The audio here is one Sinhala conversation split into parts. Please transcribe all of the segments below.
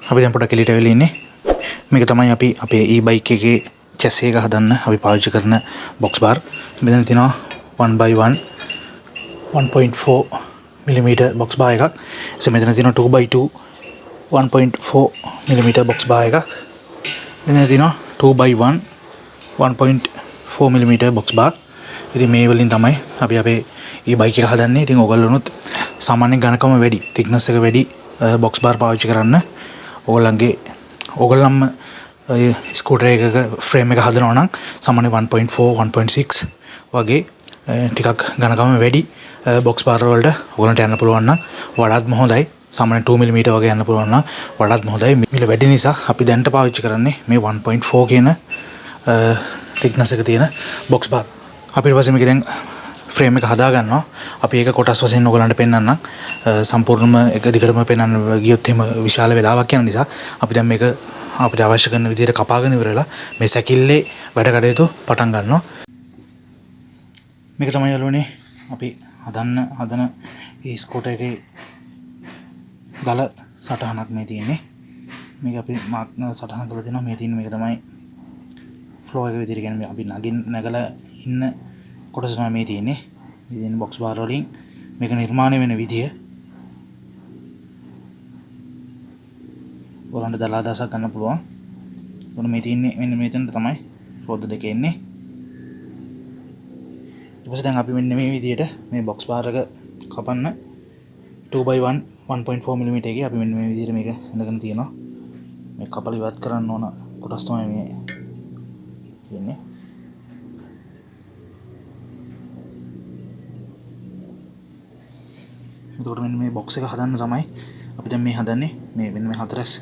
අපි දැන් පොඩක් එළියට වෙලා ඉන්නේ. මේක තමයි අපි අපේ e-bike එකේ chassis එක හදන්න අපි පාවිච්චි කරන box bar. මෙතන තියෙනවා 1/1 1.4 mm box bar එකක්. මෙතන තියෙනවා 2/2 1.4 mm box bar එකක්. මෙතන තියෙනවා 2/1 1.4 mm box bar. ඉතින් මේ වලින් තමයි අපි අපේ e-bike එක හදන්නේ. ඉතින් ඔයගොල්ලොනුත් සාමාන්‍ය ඝනකම වැඩි, thickness එක වැඩි box bar පාවිච්චි කරන්න. ඔයගොල්ලන්ම ස්කූටර් එකක ෆ්‍රේම් එක හදනවා නම් සාමාන්‍ය 1.4 1.6 වගේ ටිකක් ඝනකම වැඩි box bar වලට ඔයගොල්ලන්ට යන්න පුළුවන් නම් වඩාත්ම හොඳයි. සාමාන්‍ය 2 mm වගේ යන්න පුළුවන් නම් වඩාත්ම හොඳයි. මිල වැඩි නිසා අපි දැන්ට පාවිච්චි කරන්නේ මේ 1.4 කියන thickness එක තියෙන box bar. අපි ඊට පස්සේ මේක දැන් ෆ්‍රේම් එක හදා ගන්නවා. අපි ඒක කොටස් වශයෙන් ඔයගලන්ට පෙන්නන්නම්. සම්පූර්ණම එක දිගටම පෙන්වන්න ගියොත් එහෙම විශාල වෙලාවක් යන නිසා අපි දැන් මේක අපිට අවශ්‍ය කරන විදිහට කපාගෙන ඉවරලා මේ සැකිල්ලේ වැඩ කටයුතු පටන් ගන්නවා. මේක තමයි යාළුවනේ අපි හදන මේ ස්කූටර් එකේ දල සටහනක් මේ තියෙන්නේ. මේක අපි මාක් සටහන කරලා දෙනවා. මේ තියෙන මේක තමයි ෆ්ලෝ එක විදිහට කියන්නේ අපි නැගලා ඉන්න කොටස තමයි මේ තියෙන්නේ. මේ තියෙන box bar වලින් මේක නිර්මාණය වෙන විදිය ඔයාලන්ට දල අදහසක් ගන්න පුළුවන්. මොන මේ තියෙන්නේ මෙන්න මෙතන තමයි රෝද දෙක එන්නේ. ඊට පස්සේ දැන් අපි මෙන්න මේ විදියට මේ box bar එක කපන්න 2/1 1.4 mm එකේ අපි මෙන්න මේ විදියට මේක ඉඳගෙන තියෙනවා. මේ කපල ඉවත් කරන්න ඕන කොටස් තමයි මේ තියෙන්නේ. එතකොට මෙන්න මේ box එක හදන්න තමයි අපි දැන් මේ හදන්නේ. මේ මෙන්න මේ හතරස්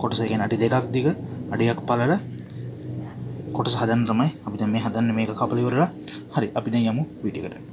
කොටස කියන්නේ අඩි 2ක් දිග අඩියක් පළල කොටස හදන්න තමයි අපි දැන් මේ හදන්නේ. මේක කපලා ඉවරලා හරි අපි දැන් යමු වීඩියෝ එකට.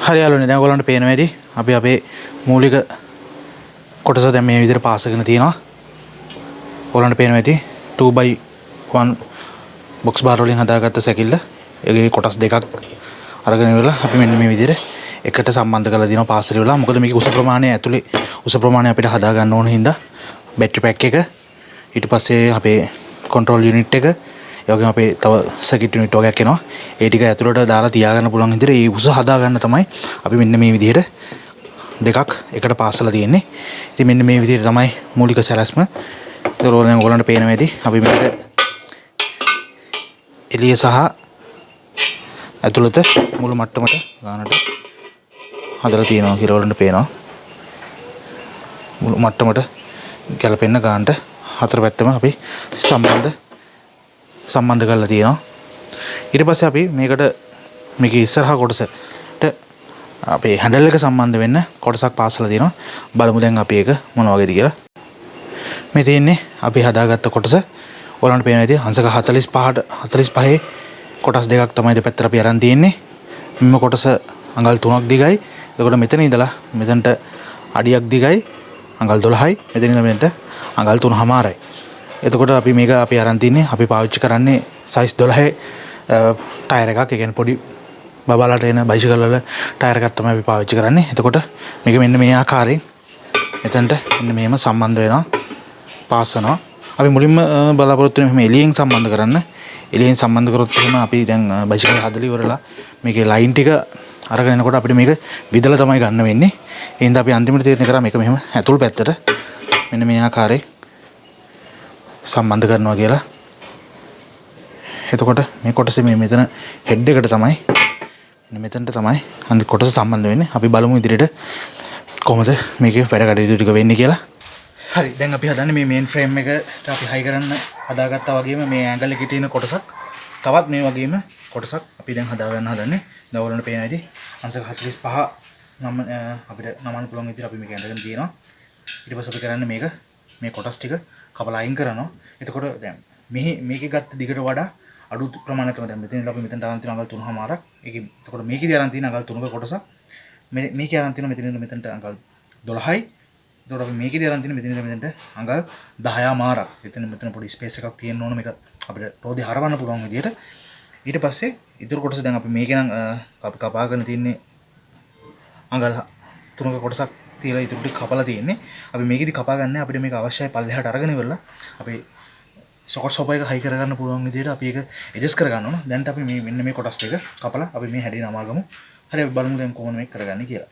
හරි යාළුවනේ දැන් ඔයගොල්ලන්ට පේනවා ඇති අපි අපේ මූලික කොටස දැන් මේ විදිහට පාසගෙන තියෙනවා. ඔයගොල්ලන්ට පේනවා ඇති 2/1 box bar වලින් හදාගත්ත සැකිල්ල. ඒකේ කොටස් දෙකක් අරගෙන ඉවරලා අපි මෙන්න මේ විදිහට එකට සම්බන්ධ කරලා දිනවා පාසල වල. මොකද මේකේ උස ප්‍රමාණය ඇතුලේ උස ප්‍රමාණය අපිට හදා ගන්න ඕන හින්දා බැටරි පැක් එක ඊට පස්සේ අපේ control unit එක ඒ වගේම අපේ තව සර්කිට් යුනිට් වගේක් එනවා. ඒ ටික ඇතුළට දාලා තියාගන්න පුළුවන් විදිහට ඒ උස හදා ගන්න තමයි අපි මෙන්න මේ විදිහට දෙකක් එකට පාසලා තියෙන්නේ. ඉතින් මෙන්න මේ විදිහට තමයි මූලික සැලැස්ම. ඒක දැන් ඔයගොල්ලන්ට පේනවා ඇති. අපි මේක එළිය සහ ඇතුළත මුළු මට්ටමට ගන්නට හදලා තියෙනවා කියලා ඔයගොල්ලන්ට පේනවා. මුළු මට්ටමට ගැලපෙන්න ගන්නට හතර පැත්තම අපි සම්බන්ධ කරලා තියෙනවා. ඊට පස්සේ අපි මේකේ ඉස්සරහා කොටසට අපේ හැන්ඩල් එක සම්බන්ධ වෙන්න කොටසක් පාසලා තියෙනවා. බලමු දැන් අපි ඒක මොන වගේද කියලා. මේ තියෙන්නේ අපි හදාගත්ත කොටස. ඔයාලන්ට පේනවා ඉතින් අංශක 45 කොටස් දෙකක් තමයි දෙපැත්තට අපි අරන් තියෙන්නේ. මෙම කොටස අඟල් 3ක් දිගයි. එතකොට මෙතන ඉඳලා මෙතනට අඩියක් දිගයි අඟල් 12යි. මෙතන ඉඳලා මෙතනට අඟල් 3මාරයි. එතකොට අපි මේක අපි අරන් තින්නේ අපි පාවිච්චි කරන්නේ සයිස් 12 ටයර් එකක්. ඒ කියන්නේ පොඩි බබාලට එන බයිසිකල් වල ටයර් එකක් තමයි අපි පාවිච්චි කරන්නේ. එතකොට මේක මෙන්න මේ ආකාරයෙන් මෙතනට මෙන්න මෙහෙම සම්බන්ධ වෙනවා. පාසනවා. අපි මුලින්ම බලාපොරොත්තු වෙන්නේ මෙහෙම එළියෙන් සම්බන්ධ කරන්න. එළියෙන් සම්බන්ධ කරොත් එහෙම අපි දැන් බයිසිකල් හදලා ඉවරලා මේකේ ලයින් ටික අරගෙන එනකොට අපිට මේක විදලා තමයි ගන්න වෙන්නේ. ඒ හින්දා අපි අන්තිමට තීරණය කරා මේක මෙහෙම ඇතුල් පැත්තට මෙන්න මේ ආකාරයෙන් සම්බන්ධ කරනවා කියලා. එතකොට මේ කොටසේ මේ මෙතන හෙඩ් එකට තමයි මෙන්න මෙතනට තමයි අනිත් කොටස සම්බන්ධ වෙන්නේ. අපි බලමු ඉදිරියට කොහොමද මේකේ වැඩ කටයුතු ටික වෙන්නේ කියලා. හරි දැන් අපි හදන්නේ මේ මේන් ෆ්‍රේම් එකට අපි හයි කරන්න හදාගත්තා වගේම මේ ඇන්ගල් එකේ තියෙන කොටසක් තවත් මේ වගේම කොටසක් අපි දැන් හදා ගන්න හදන්නේ. දැන් ඔයගොල්ලන්ට පේන ඇති අංශක 45 නම් අපිට නමන්න පුළුවන් විදිහට අපි මේක ඇඳගෙන තියෙනවා. ඊට පස්සේ අපි කරන්නේ මේක මේ කොටස් ටික කපලා අයින් කරනවා. එතකොට දැන් මේකේ ගත්ත දිගට වඩා අඩු ප්‍රමාණයක් තමයි දැන් මෙතන අපි මෙතනට අරන් තියෙන අඟල් 3මාරක්. ඒකේ එතකොට මේකේදී අරන් තියෙන අඟල් 3ක කොටසක් මේකේ අරන් තියෙන මෙතනින් මෙතනට අඟල් 12යි. එතකොට අපි මේකේදී අරන් තියෙන මෙතනින් මෙතනට අඟල් 10මාරක්. මෙතන පොඩි ස්පේස් එකක් තියෙන්න ඕන මේක අපිට රෝදේ හරවන්න පුළුවන් විදිහට. ඊට පස්සේ ඉතුරු කොටස දැන් අපි මේකේ නම් අපි කපාගෙන තින්නේ අඟල් 3ක කොටසක් තියලා ඉතුරු ටික කපලා තියෙන්නේ. අපි මේකෙදි කපා ගන්න අපිට මේක අවශ්‍යයි පල්ලෙහාට අරගෙන ඉවරලා අපි සොකට් සොප එක හයි කරගන්න පුළුවන් විදිහට අපි ඒක ඇඩ්ජස්ට් කරගන්න ඕන. දැන් අපි මේ මෙන්න මේ කොටස් ටික කපලා අපි මේ හැඩේ නමාගමු. හරි අපි බලමු දැන් කොහොමද මේක කරගන්නේ කියලා.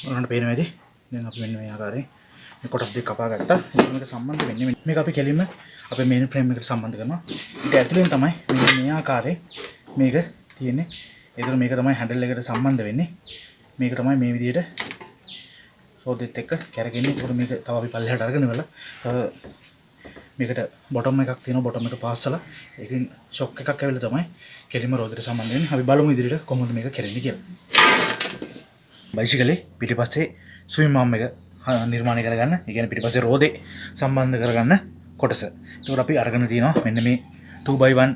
ඔයාලට පේනවා ඇති. දැන් අපි මෙන්න මේ ආකාරයෙන් මේ කොටස් දෙක කපා ගත්තා. ඒක මේක සම්බන්ධ වෙන්නේ මේක අපි කෙලින්ම අපේ මේන් ෆ්‍රේම් එකට සම්බන්ධ කරනවා. ඒක ඇතුලෙන් තමයි මෙන්න මේ ආකාරයෙන් මේක තියෙන්නේ. ඒතර මේක තමයි හැන්ඩල් එකට සම්බන්ධ වෙන්නේ. මේක තමයි මේ විදිහට රෝදෙත් එක්ක කැරගෙන්නේ. ඒකට මේක තව අපි පල්ලෙහාට අරගෙන ඉවරලා මේකට බොටම් එකක් තියෙනවා. බොටම් එක පාස්සලා ඒකෙන් ෂොක් එකක් ඇවිල්ලා තමයි කෙලින්ම රෝදෙට සම්බන්ධ වෙන්නේ. අපි බලමු ඉදිරියට කොහොමද මේක කරන්නේ කියලා. බයිසිකලේ පිටිපස්සේ ස්විම් ආම් එක නිර්මාණය කරගන්න. ඒ කියන්නේ පිටිපස්සේ රෝදේ සම්බන්ධ කරගන්න කොටස. ඒකට අපි අරගෙන තිනවා මෙන්න මේ 2x1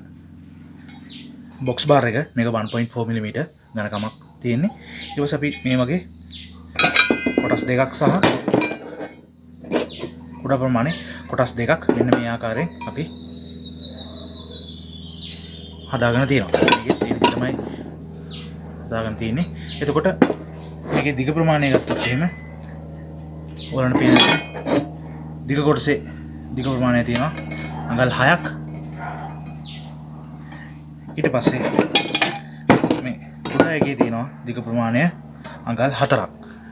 බොක්ස් බාර් එක. මේක 1.4 mm ඝනකමක් තියෙන්නේ. ඊට පස්සේ අපි මේ වගේ කොටස් දෙකක් සහ කුඩා ප්‍රමාණයේ කොටස් දෙකක් මෙන්න මේ ආකාරයෙන් අපි හදාගෙන තියෙනවා. මේකේ මේ විදිහ තමයි හදාගෙන තියෙන්නේ. එතකොට මේකේ දිග ප්‍රමාණය ගත්තොත් එහෙම ඔයාලට පේනවා දිග කොටසේ දිග ප්‍රමාණය තියෙනවා අඟල් 6ක්. ඊට පස්සේ මේ කුඩා එකේ තියෙනවා දිග ප්‍රමාණය අඟල් 4ක්.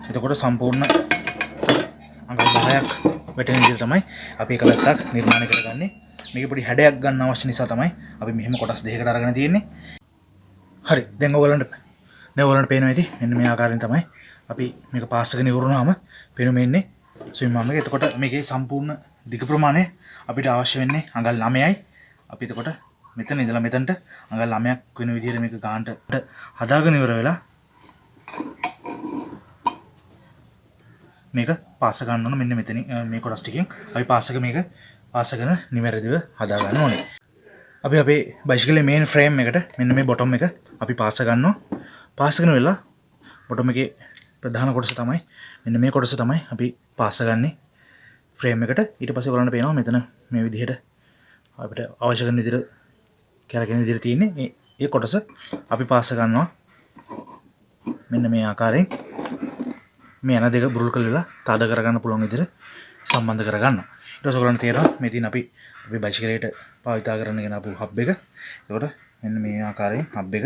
එතකොට සම්පූර්ණ අඟල් 10ක් වැටෙන විදිහට තමයි අපි එක පැත්තක් නිර්මාණය කරගන්නේ. මේකේ පොඩි හැඩයක් ගන්න අවශ්‍ය නිසා තමයි අපි මෙහෙම කොටස් දෙකකට අරගෙන තියෙන්නේ. හරි දැන් ඔයගලන්ට පේනවා ඇති මෙන්න මේ ආකාරයෙන් තමයි අපි මේක පාස් කරගෙන ඉවරුනාම පේනවා මෙන්නේ ස්විම් ආම් එක. එතකොට මේකේ සම්පූර්ණ දිග ප්‍රමාණය අපිට අවශ්‍ය වෙන්නේ අඟල් 9යි. අපි එතකොට මෙතන ඉඳලා මෙතනට අඟල් 9ක් වෙන විදිහට මේක ගානට හදාගෙන ඉවර වෙලා මේක පාස් ගන්න ඕන. මෙන්න මෙතනින් මේ කොටස් ටිකෙන් අපි මේක පාස් කරන නිවැරදිව හදා ගන්න ඕනේ. අපි අපේ බයිසිකලේ මේන් ෆ්‍රේම් එකට මෙන්න මේ බොටම් එක අපි පාස් ගන්නවා. පාස් කරන වෙලාව බොටම් එකේ ප්‍රධාන කොටස තමයි මෙන්න මේ කොටස තමයි අපි පාස් ගන්නේ ෆ්‍රේම් එකට. ඊට පස්සේ ඔයගලන්ට පේනවා මෙතන මේ විදිහට අපිට අවශ්‍ය කරන විදිහට කැරගෙන විදිහට තියෙන්නේ මේ කොටස අපි පාස් ගන්නවා. මෙන්න මේ ආකාරයෙන් මේ යන දෙක බුරුල් කරලා තද කරගන්න පුළුවන් විදිහට සම්බන්ධ කරගන්නවා. ඊට පස්සේ ඔයගලන්ට තේරෙනවා මේ තියෙන අපි බයිසිකලයට පාවිච්චි කරන්න ගෙන අපු හබ් එක. එතකොට මෙන්න මේ ආකාරයෙන් හබ් එක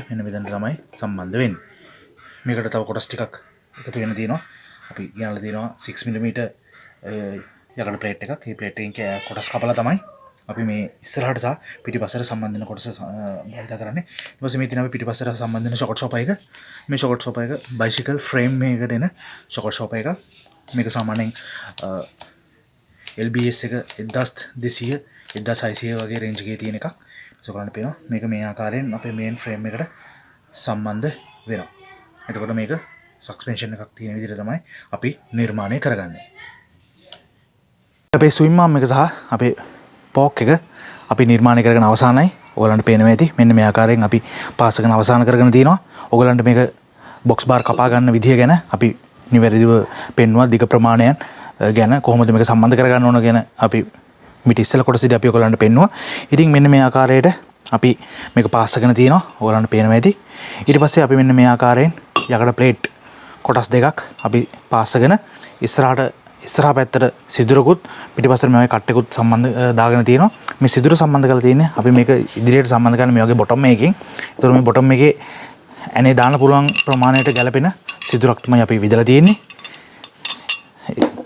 මෙන්න මෙතන තමයි සම්බන්ධ වෙන්නේ. මේකට තව කොටස් ටිකක් එකතු වෙන්න තියෙනවා. අපි ගෙනල්ලා තියෙනවා 6mm යකඩ ප්ලේට් එකක්. මේ ප්ලේට් එකෙන් කොටස් කපලා තමයි අපි මේ ඉස්සරහට සහ පිටිපස්සට සම්බන්ධ වෙන කොටස භාවිත කරන්නේ. ඊට පස්සේ මේ තියෙන අපි පිටිපස්සට සම්බන්ධ වෙන ෂොකට් ෂොපර් එක. මේ ෂොකට් ෂොපර් එක බයිසිකල් ෆ්‍රේම් එකකට එන ෂොකට් ෂොපර් එකක්. මේක සාමාන්‍යයෙන් LBS එක 1200 1600 වගේ රේන්ජ් එකේ තියෙන එකක්. ඒක බලන්න පේනවා. මේක මේ ආකාරයෙන් අපේ මේන් ෆ්‍රේම් එකට සම්බන්ධ වෙනවා. එතකොට මේක සස්පෙන්ෂන් එකක් තියෙන විදිහට තමයි අපි නිර්මාණය කරගන්නේ. අපේ ස්විම් ආම් එක සහ අපේ පෝක් එක අපි නිර්මාණය කරගෙන අවසానයි. ඔයගලන්ට පේනවා ඇති. මෙන්න මේ ආකාරයෙන් අපි පාස් කරන අවසන් කරගෙන තියෙනවා. ඔයගලන්ට මේක බොක්ස් බාර් කපා ගන්න විදිය ගැන අපි නිවැරදිව පෙන්වුවා. දිග ප්‍රමාණයන් ගැන කොහොමද මේක සම්බන්ධ කරගන්න ඕන ගැන අපි මිට ඉස්සෙල්ලා කොටසදී අපි ඔයගලන්ට පෙන්වුවා. ඉතින් මෙන්න මේ ආකාරයට අපි මේක පාස් කරගෙන තියෙනවා. ඔයගලන්ට පේනවා ඇති. ඊට පස්සේ අපි මෙන්න මේ ආකාරයෙන් යකඩ ප්ලේට් කොටස් දෙකක් අපි පාස් කරගෙන ඉස්සරහා පැත්තට සිදුරකුත් පිටිපස්සට මේ වගේ කට්ටකුත් සම්බන්ධ දාගෙන තියෙනවා. මේ සිදුර සම්බන්ධ කරලා තියෙන්නේ අපි මේක ඉදිරියට සම්බන්ධ කරන මේ වගේ බොටම් එකකින්. ඒතර මේ බොටම් එකේ ඇනේ දාන්න පුළුවන් ප්‍රමාණයට ගැලපෙන සිදුරක් තමයි අපි විදලා තියෙන්නේ.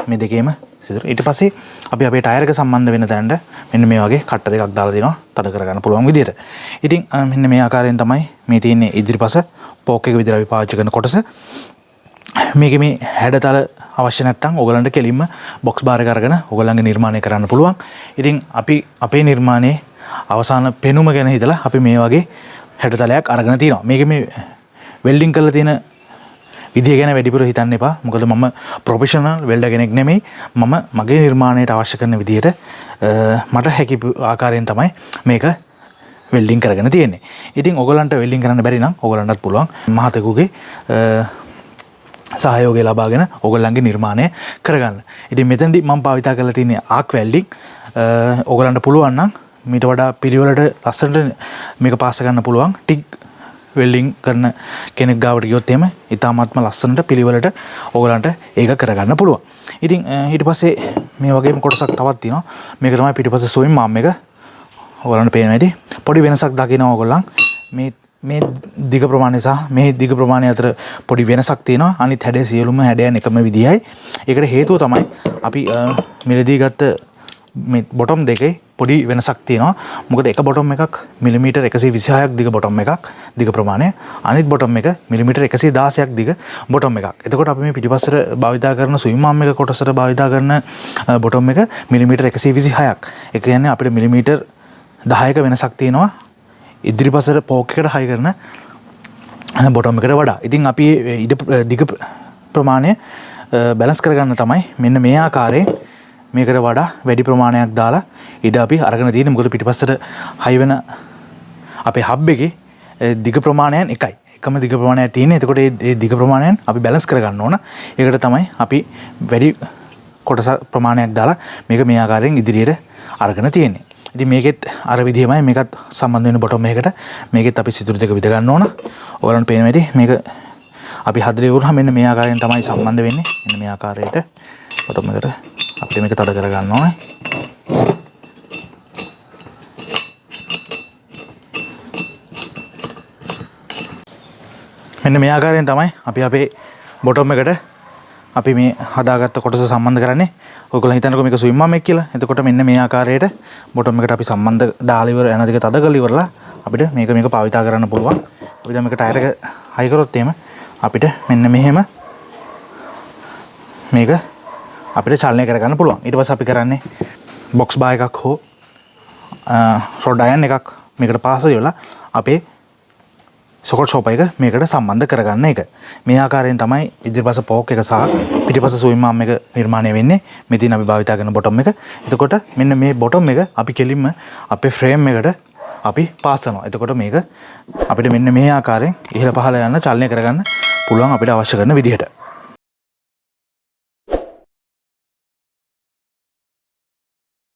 මේ දෙකේම සිදුර. ඊට පස්සේ අපි අපේ ටයර් එක සම්බන්ධ වෙන තැනට මෙන්න මේ වගේ කට්ට දෙකක් දාලා දෙනවා තද කරගන්න පුළුවන් විදියට. ඉතින් මෙන්න මේ ආකාරයෙන් තමයි මේ තියෙන්නේ ඉදිරිපස පෝක් එක විදිහට අපි පාවිච්චි කරන කොටස. මේකේ මේ හැඩතල අවශ්‍ය නැත්නම් ඔයගලන්ට කෙලින්ම බොක්ස් බාර් එක අරගෙන ඔයගලන්ගේ නිර්මාණය කරන්න පුළුවන්. ඉතින් අපි අපේ නිර්මාණයේ අවසාන පෙනුම ගැන හිතලා අපි මේ වගේ හැඩතලයක් අරගෙන තියෙනවා. මේකේ මේ වෙල්ඩින් කරලා තියෙන විදිය ගැන වැඩිපුර හිතන්න එපා. මොකද මම ප්‍රොෆෙෂනල් වෙල්ඩර් කෙනෙක් නෙමෙයි. මම මගේ නිර්මාණයට අවශ්‍ය කරන විදියට මට හැකි ආකාරයෙන් තමයි මේක වෙල්ඩින් කරගෙන තියෙන්නේ. ඉතින් ඔයගලන්ට වෙල්ඩින් කරන්න බැරි නම් ඔයගලන්ටත් පුළුවන් මහතෙකුගේ සහයෝගය ලබාගෙන ඔයගොල්ලන්ගේ නිර්මාණය කරගන්න. ඉතින් මෙතනදී මම භාවිත කරලා තියෙන්නේ ආක් වෙල්ඩින්. ඔයගොල්ලන්ට පුළුවන් නම් මීට වඩා පිළිවෙලට ලස්සනට මේක පාස් ගන්න පුළුවන්. ටික් වෙල්ඩින් කරන කෙනෙක් ගාවට ගියොත් එහෙම ඉතාමත්ම ලස්සනට පිළිවෙලට ඔයගොල්ලන්ට ඒක කරගන්න පුළුවන්. ඉතින් ඊට පස්සේ මේ වගේම කොටසක් තවත් තියෙනවා. මේක තමයි පිටිපස්සේ ස්විම් ආම් එක. ඔයගොල්ලන්ට පේනවා ඇති. පොඩි වෙනසක් දකිනවා ඔයගොල්ලන්. මේ දිග ප්‍රමාණය සහ මේ දිග ප්‍රමාණය අතර පොඩි වෙනසක් තියෙනවා. අනිත් හැඩය සියලුම හැඩයන් එකම විදියයි. ඒකට හේතුව තමයි අපි මිලදී ගත්ත මේ බොටම් දෙකේ පොඩි වෙනසක් තියෙනවා. මොකද එක බොටම් එකක් මිලිමීටර් 126ක් දිග බොටම් එකක් දිග ප්‍රමාණය. අනිත් බොටම් එක මිලිමීටර් 116ක් දිග බොටම් එකක්. එතකොට අපි මේ පිටිපස්සට භාවිතා කරන ස්විම් ආම් එක කොටසට භාවිතා කරන බොටම් එක මිලිමීටර් 126ක්. ඒ කියන්නේ අපිට මිලිමීටර් 10ක වෙනසක් තියෙනවා ඉදිරිපසට පෝක් එකට හයි කරන බොටම් එකට වඩා. ඉතින් අපි දිග ප්‍රමාණය බැලන්ස් කරගන්න තමයි මෙන්න මේ ආකාරයෙන් මේකට වඩා වැඩි ප්‍රමාණයක් දාලා ඉඩ අපි අරගෙන තියෙන්නේ. මොකද පිටිපස්සට හයි වෙන අපේ හබ් එකේ දිග ප්‍රමාණයන් එකයි. එකම දිග ප්‍රමාණයක් තියෙන්නේ. එතකොට මේ දිග ප්‍රමාණයන් අපි බැලන්ස් කරගන්න ඕන. ඒකට තමයි අපි වැඩි කොටස ප්‍රමාණයක් දාලා මේක මේ ආකාරයෙන් ඉදිරියට අරගෙන තියෙන්නේ. ඉතින් මේකෙත් අර විදිහමයි මේකත් සම්බන්ධ වෙන බොටම් එකකට මේකෙත් අපි සිදුරු දෙක විද ගන්න ඕන. ඔයාලන්ට පේනවා ඇති මේක අපි හදලා ඉවරලා මෙන්න මේ ආකාරයෙන් තමයි සම්බන්ධ වෙන්නේ. මෙන්න මේ ආකාරයට බොටම් එකට අපිට මේක තද කර ගන්න ඕනේ. මෙන්න මේ ආකාරයෙන් තමයි අපි අපේ බොටම් එකට අපි මේ හදාගත්ත කොටස සම්බන්ධ කරන්නේ. ඔයගොල්ලෝ හිතන්නකෝ මේක ස්විම් ආම් එක කියලා. එතකොට මෙන්න මේ ආකාරයට බොටම් එකට අපි සම්බන්ධ දාලා ඉවර යන දෙක තද කරලා ඉවරලා අපිට මේක පාවිතා කරන්න පුළුවන්. අපි දැන් මේක ටයර් එක හයි කරොත් එහෙම අපිට මෙන්න මෙහෙම මේක අපිට චලනය කරගන්න පුළුවන්. ඊට පස්සේ අපි කරන්නේ බොක්ස් බාර් එකක් හෝ රොඩ් අයන් එකක් මේකට පාස් කරලා අපේ සොකට් ෂොප් එක මේකට සම්බන්ධ කරගන්න එක. මේ ආකාරයෙන් තමයි ඉදිරිපස පෝක් එක සහ පිටිපස ස්විම් ආම් එක නිර්මාණය වෙන්නේ. මෙතන අපි භාවිත කරන බොටම් එක. එතකොට මෙන්න මේ බොටම් එක අපි කෙලින්ම අපේ ෆ්‍රේම් එකට අපි පාස් කරනවා. එතකොට මේක අපිට මෙන්න මේ ආකාරයෙන් ඉහළ පහළ යන චලනය කරගන්න පුළුවන් අපිට අවශ්‍ය කරන විදිහට.